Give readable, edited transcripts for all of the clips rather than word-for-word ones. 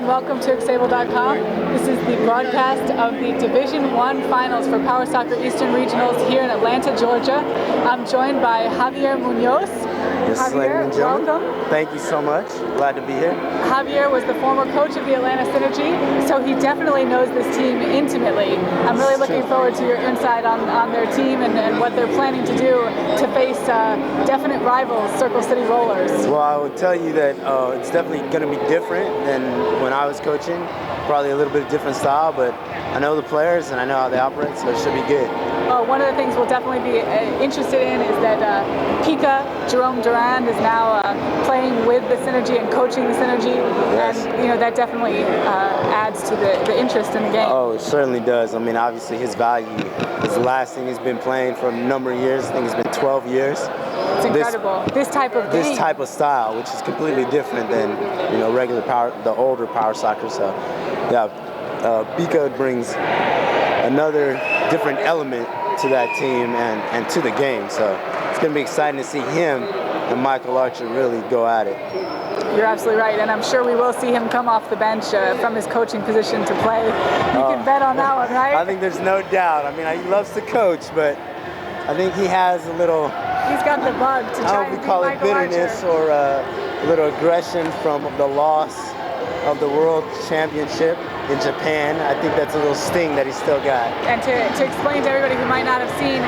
and welcome to Xable.com. This is the broadcast of the Division I Finals for Power Soccer Eastern Regionals here in Atlanta, Georgia. I'm joined by Javier Munoz. Yes, Javier, welcome. Thank you so much. Glad to be here. Javier was the former coach of the Atlanta Synergy, so he definitely knows this team intimately. I'm really looking forward to your insight on their team and what they're planning to do to face definite rivals, Circle City Rollers. Well, I would tell you that it's definitely going to be different than when I was coaching. Probably a little bit different style, but I know the players and I know how they operate, so it should be good. One of the things we'll definitely be interested in is that Pika, Jerome Durand, is now playing with the Synergy and coaching the Synergy, yes. And that definitely adds to the interest in the game. Oh, it certainly does. I mean, obviously his value is lasting. He's been playing for a number of years. I think it's been 12 years. It's incredible. This type of game. This type of style, which is completely different than regular power, the older power soccer. So, yeah, Pika brings another different element to that team and to the game. So it's going to be exciting to see him and Michael Archer really go at it. You're absolutely right, and I'm sure we will see him come off the bench from his coaching position to play. You can bet on that one, right? I think there's no doubt. I mean, he loves to coach, but I think he has a little... He's got the bug to try and beat call it Michael bitterness Archer. or a little aggression from the loss of the World Championship in Japan. I think that's a little sting that he's still got. And to explain to everybody who might not have seen,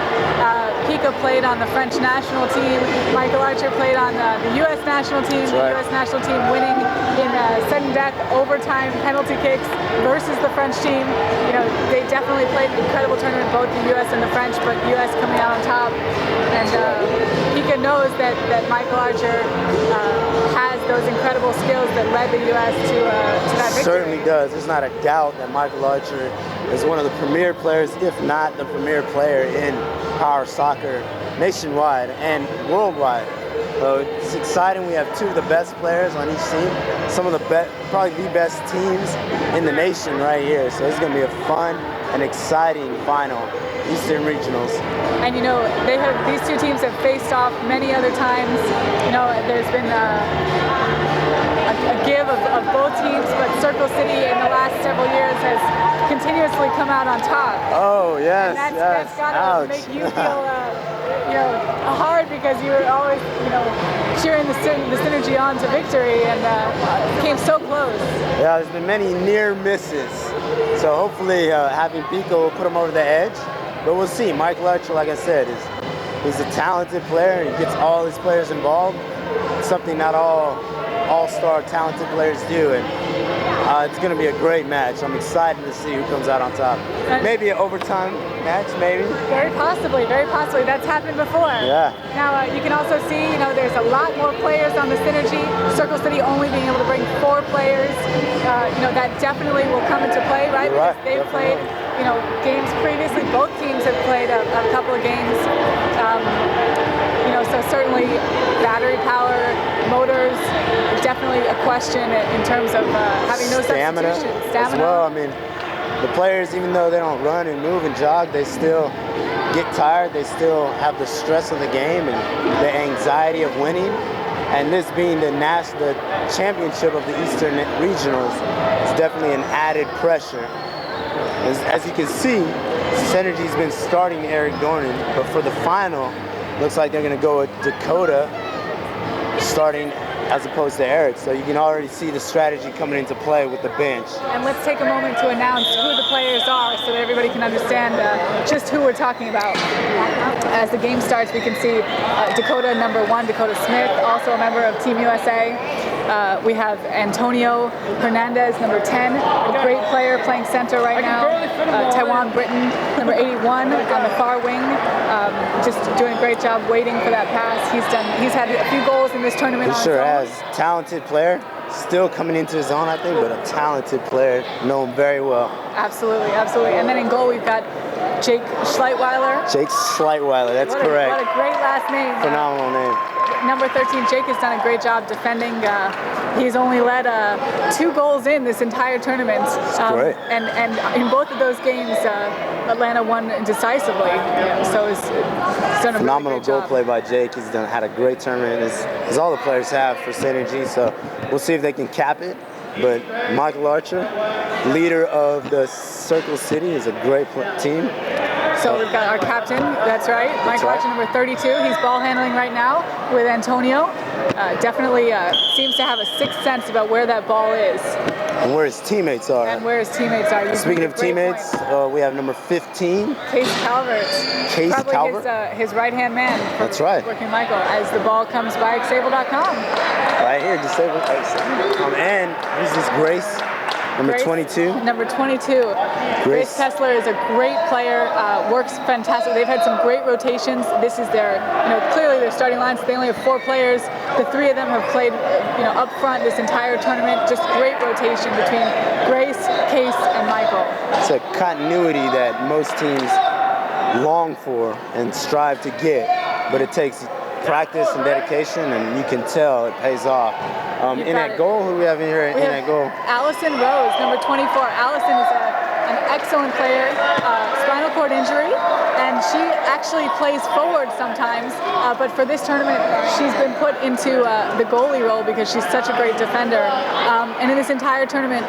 Pika played on the French national team. Michael Archer played on the U.S. national team. That's right. The U.S. national team winning in sudden death overtime penalty kicks versus the French team. They definitely played an incredible tournament, both the U.S. and the French, but U.S. coming out on top. And Pika knows that Michael Archer has those incredible skills that led the U.S. to that victory. Certainly does. There's not a doubt that Michael Archer is one of the premier players, if not the premier player in power soccer nationwide and worldwide. So it's exciting. We have two of the best players on each team. Some of the probably the best teams in the nation right here. So it's going to be a fun and exciting final, Eastern Regionals. And these two teams have faced off many other times. There's been a give of both teams, but Circle City in the last several years has continuously come out on top. Oh, yes, and that's got to make you feel hard, because you were always cheering the Synergy on to victory, and came so close. Yeah, there's been many near misses. So hopefully having Pika will put him over the edge. But we'll see. Michael Archer, like I said, he's a talented player. He gets all his players involved. It's something not all-star talented players do, and it's going to be a great match. I'm excited to see who comes out on top. Maybe an overtime match, maybe. Very possibly, very possibly. That's happened before. Yeah. Now you can also see, there's a lot more players on the Synergy. Circle City only being able to bring 4 players. That definitely will come into play, right? Because they've played, games previously. Both teams have played a couple of games. So certainly battery power, motors, definitely a question in terms of having no stamina. Stamina. As well, I mean, the players, even though they don't run and move and jog, they still get tired. They still have the stress of the game and the anxiety of winning. And this being the championship of the Eastern Regionals is definitely an added pressure. As you can see, Synergy's been starting Eric Dornan, but for the final, looks like they're going to go with Dakota starting as opposed to Eric. So you can already see the strategy coming into play with the bench. And let's take a moment to announce who the players are so that everybody can understand just who we're talking about. As the game starts, we can see Dakota number 1, Dakota Smith, also a member of Team USA. We have Antonio Hernandez, number 10, a great player playing center right now. Taiwan Britton, number 81, on the far wing, just doing a great job waiting for that pass. He's had a few goals in this tournament. He sure has. Talented player, still coming into his own, I think, but a talented player, know him very well. Absolutely, absolutely. And then in goal, we've got Jake Schleitweiler. Jake Schleitweiler, that's correct. What a great last name. Phenomenal name. Number 13, Jake has done a great job defending. He's only led 2 goals in this entire tournament. Great. And in both of those games, Atlanta won decisively. So it's done a phenomenal really goal job. play by Jake. Had a great tournament, as all the players have for Synergy. So we'll see if they can cap it. but Michael Archer, leader of the Circle City, is a great team. So we've got our captain, that's right, Michael Archer, number 32. He's ball handling right now with Antonio. Definitely seems to have a sixth sense about where that ball is. And where his teammates are. And where his teammates are. Speaking of teammates, we have number 15. Case Calvert. Case Calvert? Probably his right-hand man. That's right. Working Michael as the ball comes by Xable.com. Right here, Disable. And this is Grace, number 22. Number 22. Grace Kessler is a great player, works fantastic. They've had some great rotations. This is their, clearly their starting lines. They only have 4 players. The 3 of them have played, up front this entire tournament. Just great rotation between Grace, Case, and Michael. It's a continuity that most teams long for and strive to get, but it takes practice and dedication, and you can tell it pays off. In that goal, who we have in here in that goal? Allison Rose, number 24. Allison is an excellent player, spinal cord injury, and she actually plays forward sometimes, but for this tournament, she's been put into the goalie role because she's such a great defender. And in this entire tournament,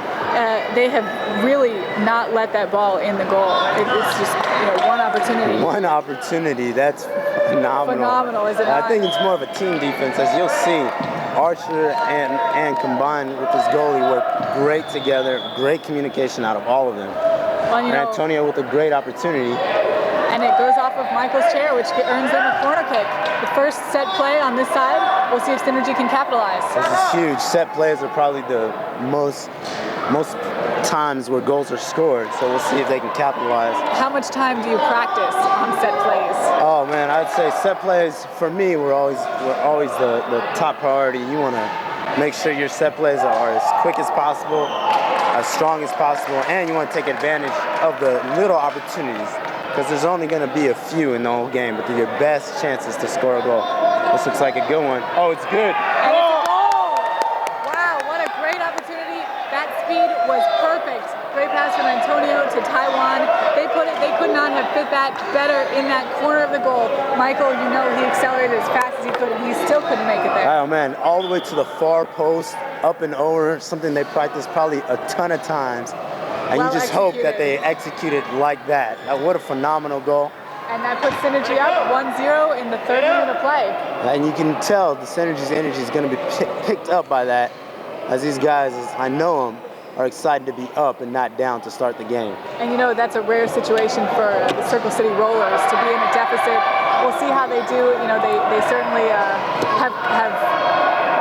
they have really not let that ball in the goal. It's just one opportunity. One opportunity, that's phenomenal. Phenomenal, is it not? I think it's more of a team defense, as you'll see. Archer and combined with this goalie work great together, great communication out of all of them. Well, and Antonio with a great opportunity. And it goes off of Michael's chair, which earns them a corner kick. The first set play on this side, we'll see if Synergy can capitalize. This is huge. Set plays are probably the most times where goals are scored, so we'll see if they can capitalize. How much time do you practice on set plays? Oh man, I'd say set plays for me were always the top priority. You want to make sure your set plays are as quick as possible, as strong as possible, and you want to take advantage of the little opportunities, because there's only going to be a few in the whole game, but they're your best chances to score a goal. This looks like a good one. Oh, it's good. And it's a goal! Wow, what a great opportunity. That speed was perfect. Great pass from Antonio to Taiwan. They could not have fit that better in that corner of the goal. Michael, he accelerated as fast as he could, and he still couldn't make it there. Oh man, all the way to the far post, up and over, something they practiced probably a ton of times. And you just hope that they execute it like that. What a phenomenal goal. And that puts Synergy up 1-0 in the 3rd minute of play. And you can tell the Synergy's energy is going to be picked up by that, as these guys, as I know them, are excited to be up and not down to start the game. And that's a rare situation for the Circle City Rollers to be in a deficit. We'll see how they do. They certainly have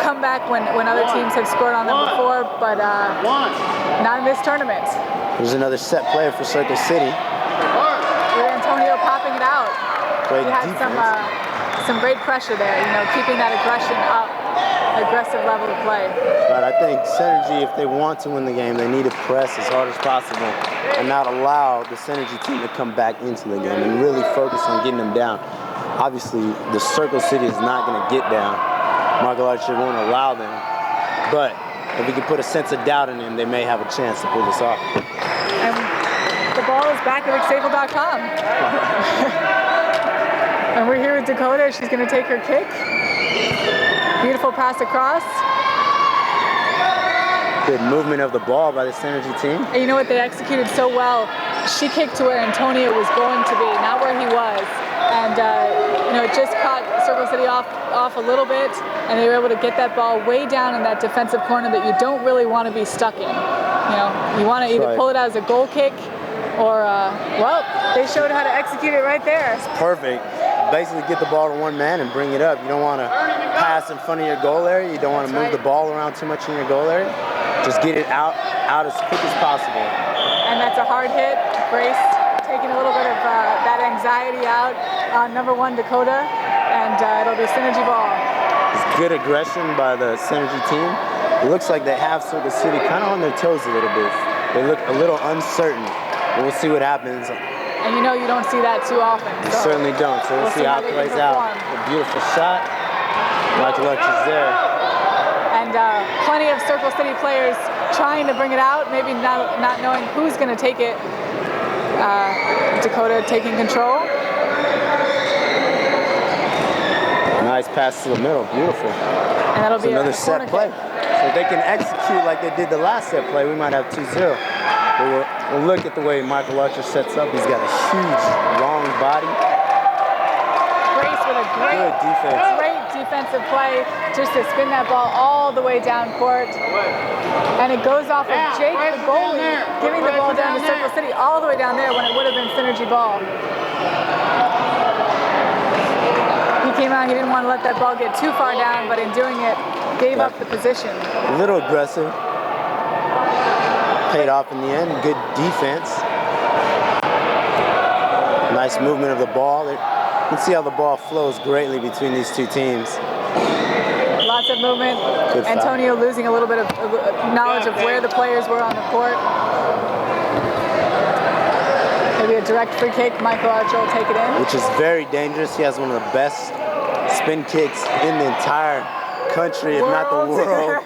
come back when other teams have scored on them before, but not in this tournament. There's another set player for Circle City. With Antonio popping it out. Great he had some great pressure there, keeping that aggression up. Aggressive level of play. But I think Synergy, if they want to win the game, they need to press as hard as possible and not allow the Synergy team to come back into the game and really focus on getting them down. Obviously, the Circle City is not going to get down. Michael Archer won't allow them. But if we can put a sense of doubt in them, they may have a chance to pull this off. And the ball is back at Xable.com. And we're here with Dakota. She's going to take her kick. Beautiful pass across. Good movement of the ball by the Synergy team. And you know what? They executed so well. She kicked to where Antonio was going to be, not where he was. And it just caught Circle City off a little bit, and they were able to get that ball way down in that defensive corner that you don't really want to be stuck in. You want to either pull it out as a goal kick, or they showed how to execute it right there. It's perfect. Basically get the ball to one man and bring it up. You don't want to pass in front of your goal area. You don't want to move the ball around too much in your goal area. Just get it out as quick as possible. And that's a hard hit. Grace taking a little bit of that anxiety out on number 1 Dakota, and it'll be Synergy ball. It's good aggression by the Synergy team. It looks like they have Circle City kind of on their toes a little bit. They look a little uncertain. We'll see what happens. And you don't see that too often. You certainly don't. So we'll see how it plays out. A beautiful shot. Michael Archer's there. And plenty of Circle City players trying to bring it out, maybe not knowing who's going to take it. Dakota taking control. Nice pass to the middle. Beautiful. And that'll be another a set corner play. kick. So if they can execute like they did the last set play, we might have 2-0. But we'll look at the way Michael Archer sets up. He's got a huge, long body. Grace with a Good defense. great defensive play just to spin that ball all the way down court. And it goes off of Jake, the goalie, giving the ball down to Circle City all the way down there when it would have been synergy ball. He came out, he didn't want to let that ball get too far down, but in doing it, gave up the position. A little aggressive. Paid off in the end. Good defense. Nice movement of the ball. You can see how the ball flows greatly between these two teams. Lots of movement. Good foul. Antonio losing a little bit of knowledge of where the players were on the court. Maybe a direct free kick. Michael Archer will take it in. Which is very dangerous. He has one of the best spin kicks in the entire country, if not the world.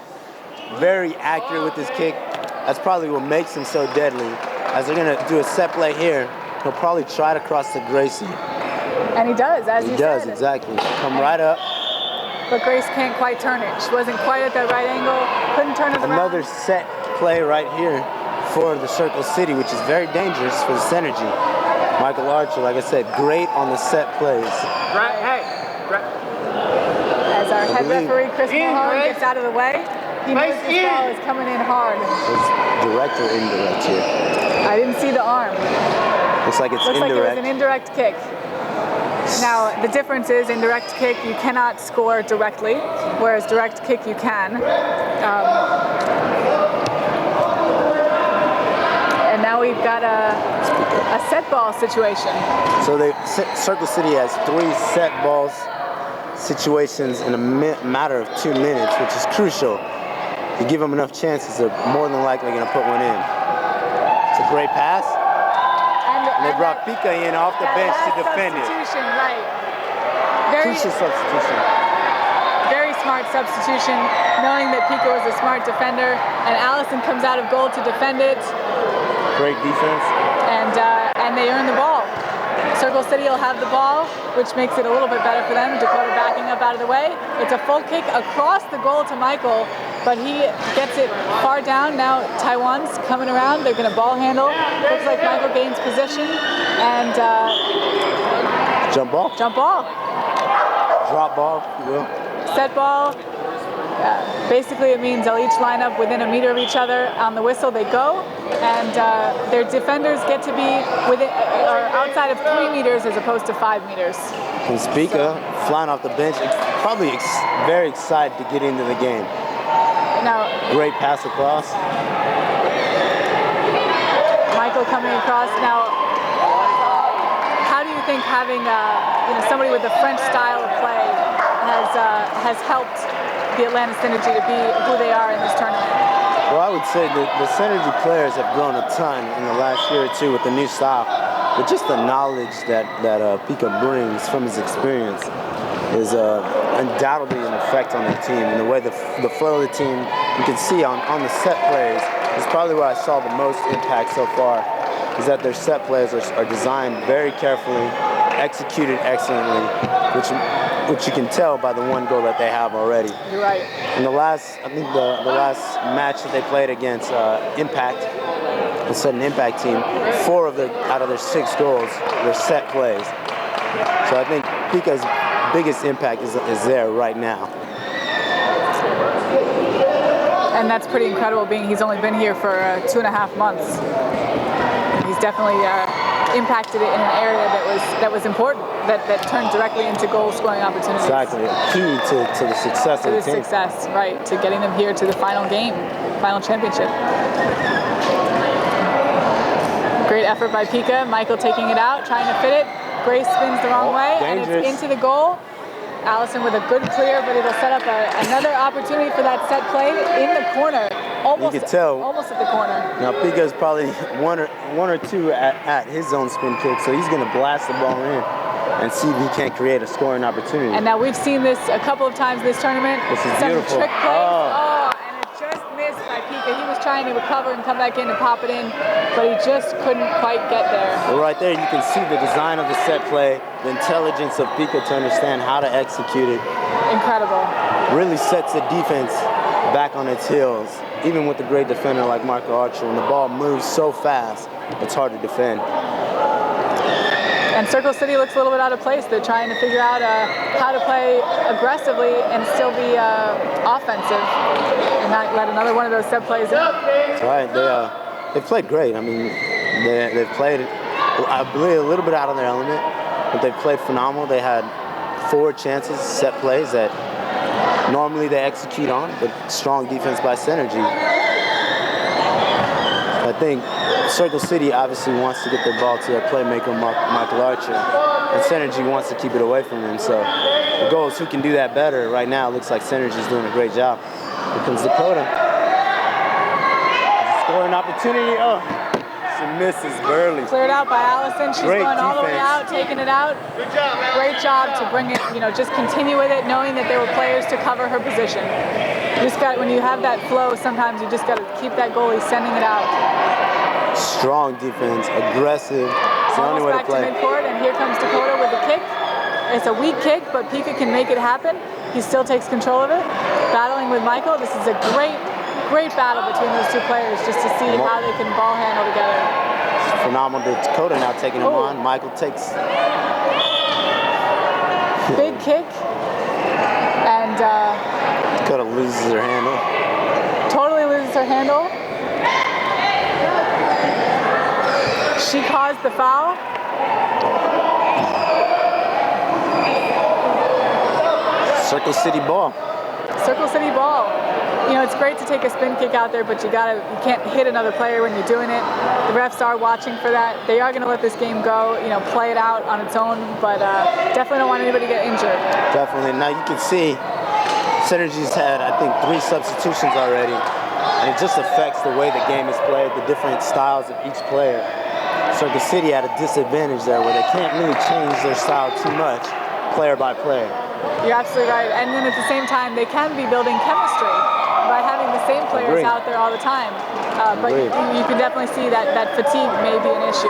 Very accurate with his kick. That's probably what makes him so deadly. As they're gonna do a set play here, he'll probably try to cross to Gracie. And he does, as you said. He does, exactly. Come right up. But Grace can't quite turn it. She wasn't quite at that right angle, couldn't turn it around. Another set play right here for the Circle City, which is very dangerous for the synergy. Michael Archer, like I said, great on the set plays. As our head referee, Chris Mulholland, gets out of the way, he knows this ball is coming in hard. It's direct or indirect here? I didn't see the arm. Looks like it's Looks like it was indirect. an indirect kick. Now, the difference is indirect kick, you cannot score directly, whereas direct kick, you can. And now we've got a set ball situation. So Circle City has 3 set balls situations in a matter of 2 minutes, which is crucial. You give them enough chances, they're more than likely going to put one in. It's a great pass. And they brought Pika in off the bench to defend it. Substitution, right. Very, Crucial substitution. very smart substitution, knowing that Pika was a smart defender, and Allison comes out of goal to defend it. Great defense. And they earn the ball. Circle City will have the ball, which makes it a little bit better for them. Dakota backing up out of the way. It's a full kick across the goal to Michael, but he gets it far down. Now Taiwan's coming around. They're going to ball handle. Looks like Michael gains position. And Jump ball. jump ball. Drop ball, if you will. Set ball. Basically, it means they'll each line up within a meter of each other. On the whistle, they go, and their defenders get to be within or outside of 3 meters as opposed to 5 meters. And Pika, flying off the bench, probably very excited to get into the game. Now, Great pass across. Michael coming across. Now, how do you think having somebody with a French style of play has helped the Atlanta Synergy to be who they are in this tournament? Well, I would say that the Synergy players have grown a ton in the last year or two with the new style. But just the knowledge that Pika brings from his experience is undoubtedly an effect on their team. And the way the flow of the team, you can see on the set plays, is probably where I saw the most impact so far, is that their set plays are designed very carefully, executed excellently, which you can tell by the 1 goal that they have already. You're right. In the last, I think the last match that they played against Impact, a sudden Impact team, 4 out of their 6 goals were set plays. So I think Pika's biggest impact is there right now. And that's pretty incredible, being he's only been here for 2.5 months. He's definitely impacted it in an area that was important, that turned directly into goal-scoring opportunities. Exactly, key to the success of the team. Success, right, to getting them here to the final game, final championship. Great effort by Pika. Michael taking it out, trying to fit it. Grace spins the wrong way, dangerous. And it's into the goal. Allison with a good clear, but it'll set up another opportunity for that set play in the corner. Almost, you can tell. Almost at the corner. Now Pika's probably one or two at his own spin kick, so he's going to blast the ball in and see if he can't create a scoring opportunity. And now we've seen this a couple of times this tournament. This is Some beautiful. trick plays. Oh, and it just missed by Pika. He was trying to recover and come back in and pop it in, but he just couldn't quite get there. Well, right there, you can see the design of the set play, the intelligence of Pika to understand how to execute it. Incredible. Really sets the defense back on its heels, even with a great defender like Michael Archer. When the ball moves so fast, it's hard to defend. And Circle City looks a little bit out of place. They're trying to figure out how to play aggressively and still be offensive and not let another one of those set plays in. That's right. They played great. I mean, they've played, I believe, a little bit out of their element, but they played phenomenal. They had 4 chances, set plays that normally they execute on, but strong defense by Synergy. I think Circle City obviously wants to get the ball to their playmaker, Michael Archer, and Synergy wants to keep it away from him. So the goal is who can do that better. Right now, it looks like Synergy's doing a great job. Here comes Dakota. Scoring opportunity. Oh, she misses barely. Cleared out by Allison. She's Great going all the way defense. out, taking it out. Good job, Alex. Great job to bring it, just continue with it, knowing that there were players to cover her position. When you have that flow, sometimes you just got to keep that goalie sending it out. Strong defense, aggressive. It's the only way to Almost back play. to midcourt, and here comes Dakota with the kick. It's a weak kick, but Pika can make it happen. He still takes control of it. Battling with Michael. This is a great battle between those two players just to see how they can ball handle together. It's phenomenal. Dakota now taking him on. Michael takes. Big kick, and Dakota loses her handle. totally loses her handle. She caused the foul. Circle City ball. Circle City ball. It's great to take a spin kick out there, but you can't hit another player when you're doing it. The refs are watching for that. They are going to let this game go, play it out on its own, but definitely don't want anybody to get injured. Definitely. Now you can see Synergy's had, I think, 3 substitutions already, and it just affects the way the game is played, the different styles of each player. Circle City had a disadvantage there where they can't really change their style too much, player by player. You're absolutely right. And then at the same time, they can be building chemistry by having the same players out there all the time. But you can definitely see that fatigue may be an issue.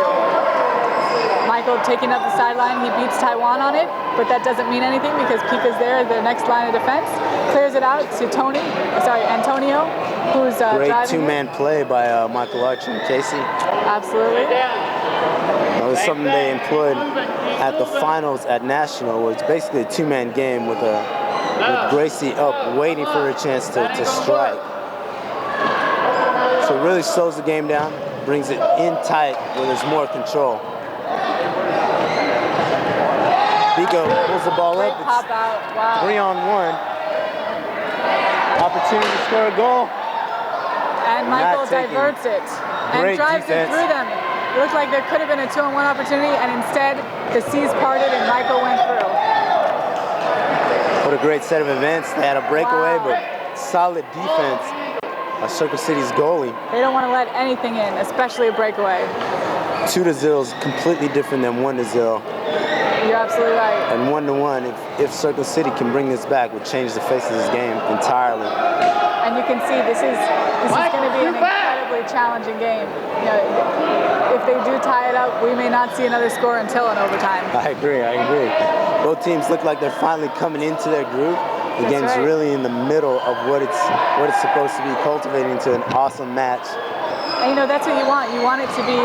Michael taking up the sideline, he beats Taiwan on it, but that doesn't mean anything because Pika's there, the next line of defense. Clears it out to Antonio, who's Great driving two-man play by Michael Archer and Casey. Absolutely. That was something they employed at the finals at National, where it's basically a 2-man game with Gracie up, waiting for her chance to strike. So it really slows the game down, brings it in tight where there's more control. Pika pulls the ball Great up. pop out. Wow. 3-on-1. Opportunity to score a goal. And Michael Not taken. diverts it and Great drives defense. it through them. It looked like there could have been a 2-on-1 opportunity, and instead the seas parted and Michael went through. What a great set of events. They had a breakaway, Wow. but solid defense by Circle City's goalie. They don't want to let anything in, especially a breakaway. 2-0 is completely different than 1-0. You're absolutely right. And 1-1, if Circle City can bring this back, would change the face of this game entirely. And you can see this is going to be an incredibly challenging game. If they do tie it up, we may not see another score until an overtime. I agree. Both teams look like they're finally coming into their groove. The That's game's right. really in the middle of what it's supposed to be, cultivating into an awesome match. And that's what you want. You want it to be,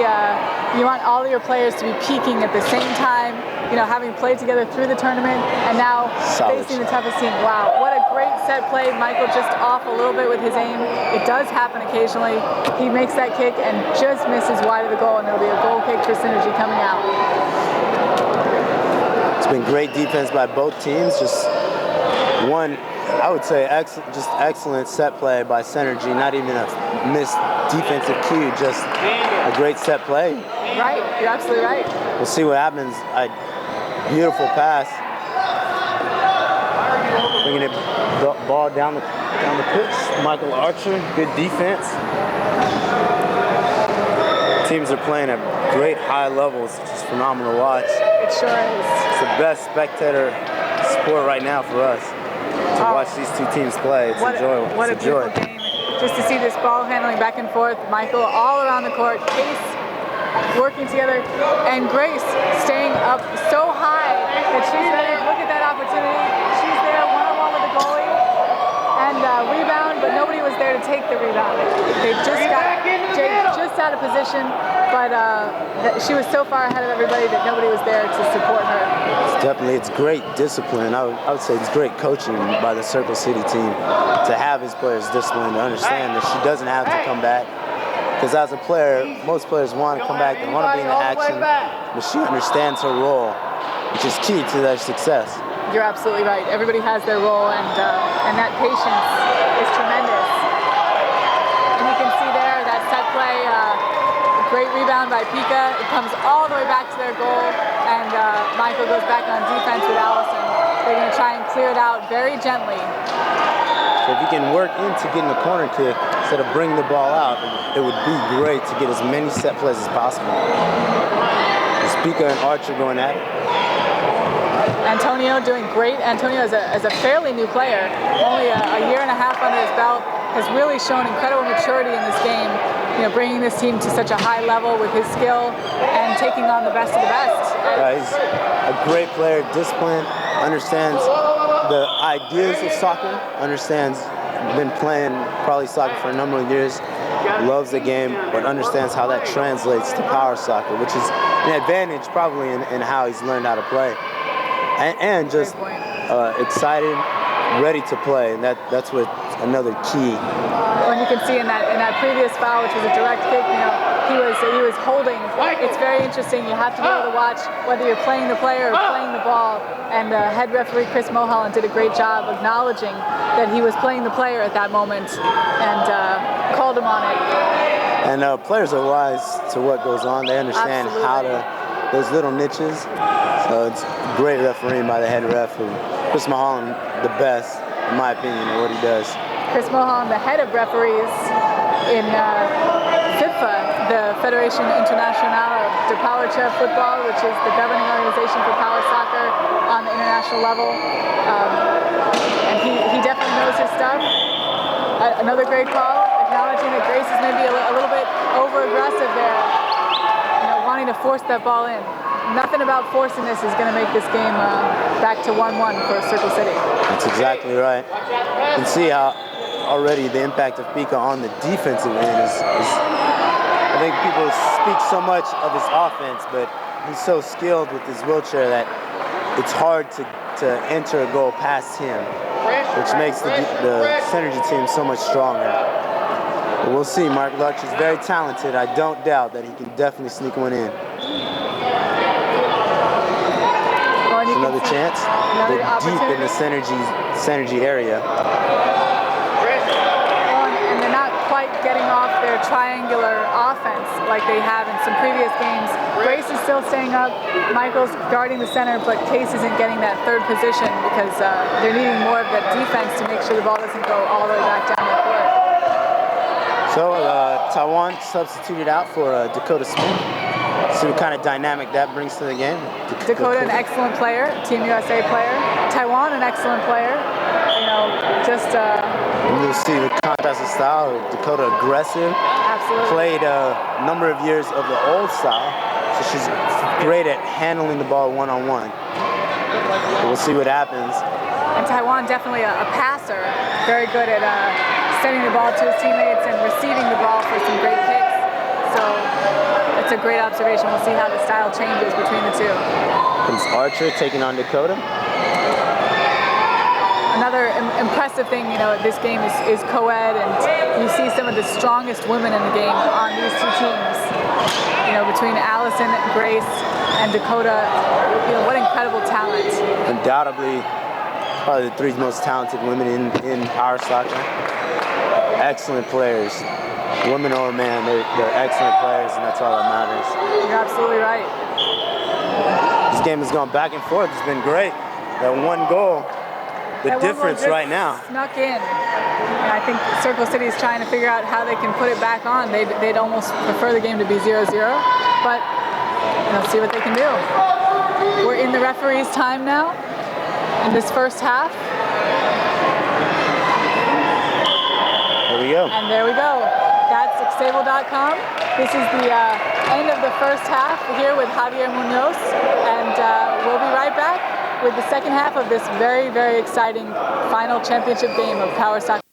you want all of your players to be peaking at the same time, having played together through the tournament and now Solid facing the shot. toughest team. Wow, what a great set play. Michael just off a little bit with his aim. It does happen occasionally. He makes that kick and just misses wide of the goal, and there'll be a goal kick for Synergy coming out. It's been great defense by both teams. Just one, I would say, excellent set play by Synergy. Not even a missed defensive cue, just a great set play. Right, you're absolutely right. We'll see what happens. Beautiful pass. Bringing it ball down the pitch. Michael Archer, good defense. Teams are playing at great high levels, which is phenomenal to watch. It sure is. It's the best spectator sport right now for us to watch these two teams play. It's What enjoyable. a It's a joy. beautiful game. just to see this ball handling back and forth. Michael all around the court. Case working together, and Grace staying up so high that she's ready. Look at that opportunity. She's there one-on-one with the goalie and rebound, but nobody was there to take the rebound. They just got Jake just out of position, but she was so far ahead of everybody that nobody was there to support her. It's great discipline. I would say it's great coaching by the Circle City team to have his players disciplined, to understand that she doesn't have to come back. Because as a player, most players want to come back, they want to be in the action, but she understands her role, which is key to their success. You're absolutely right. Everybody has their role, and that patience is tremendous. And you can see there that set play, great rebound by Pika. It comes all the way back to their goal, and Michael goes back on defense with Allison. They're going to try and clear it out very gently. So if you can work into getting a corner kick instead of bringing the ball out, it would be great to get as many set plays as possible. Is Pika and Archer going at it? Antonio doing great. Antonio, as a fairly new player, only a year and a half under his belt, has really shown incredible maturity in this game. You know, bringing this team to such a high level with his skill and taking on the best of the best. He's a great player, disciplined, understands the ideas of soccer, understands, been playing probably soccer for a number of years, loves the game, but understands how that translates to power soccer, which is an advantage probably in how he's learned how to play. And just excited, ready to play, and that's what another key. When you can see in that previous foul, which was a direct kick, you know, he was holding. It's very interesting. You have to be able to watch whether you're playing the player or playing the ball. And head referee Chris Mulholland did a great job acknowledging that he was playing the player at that moment and called him on it. And players are wise to what goes on. They understand how to, those little niches. So it's great refereeing by the head ref. Chris Mulholland, the best, in my opinion, at what he does. Chris Mulholland, the head of referees in FIFA, the Federation Internationale de Power Chair Football, which is the governing organization for power soccer on the international level. And he definitely knows his stuff. Another great call, acknowledging that Grace is maybe a little bit over-aggressive there, you know, wanting to force that ball in. Nothing about forcing this is going to make this game back to 1-1 for Circle City. That's exactly right. You can see how already the impact of Pika on the defensive end is I think people speak so much of his offense, but he's so skilled with his wheelchair that it's hard to enter a goal past him, which makes the Synergy team so much stronger. But we'll see. Mark Lutch is very talented. I don't doubt that he can definitely sneak one in. Another chance. They're deep in the Synergy area. And they're not quite getting off their triangular offense like they have in some previous games. Grace is still staying up. Michael's guarding the center, but Case isn't getting that third position because they're needing more of that defense to make sure the ball doesn't go all the way back down the court. So Taiwan substituted out for Dakota Smith. See what kind of dynamic that brings to the game. Dakota, an excellent player, Team USA player. Taiwan, an excellent player. You know, just. You'll see the contrast of style. Dakota aggressive. Absolutely. Played a number of years of the old style, so she's great at handling the ball one-on-one. We'll see what happens. And Taiwan definitely a passer, very good at sending the ball to his teammates and receiving the ball for some great kicks. So. It's a great observation. We'll see how the style changes between the two. Is Archer taking on Dakota? Another impressive thing, you know, this game is co-ed, and you see some of the strongest women in the game on these two teams. You know, between Allison, Grace, and Dakota, you know, what incredible talent. Undoubtedly, probably the three most talented women in our soccer. Excellent players. Women or man, they're excellent players, and that's all that matters. You're absolutely right. This game has gone back and forth. It's been great. That one goal, the difference right now. Snuck in. And I think Circle City is trying to figure out how they can put it back on. They'd almost prefer the game to be 0-0, but let's see what they can do. We're in the referee's time now in this first half. Here we we go. And there we go. That's Xable.com. This is the end of the first half here with Javier Munoz, and we'll be right back with the second half of this very, very exciting final championship game of Power Soccer.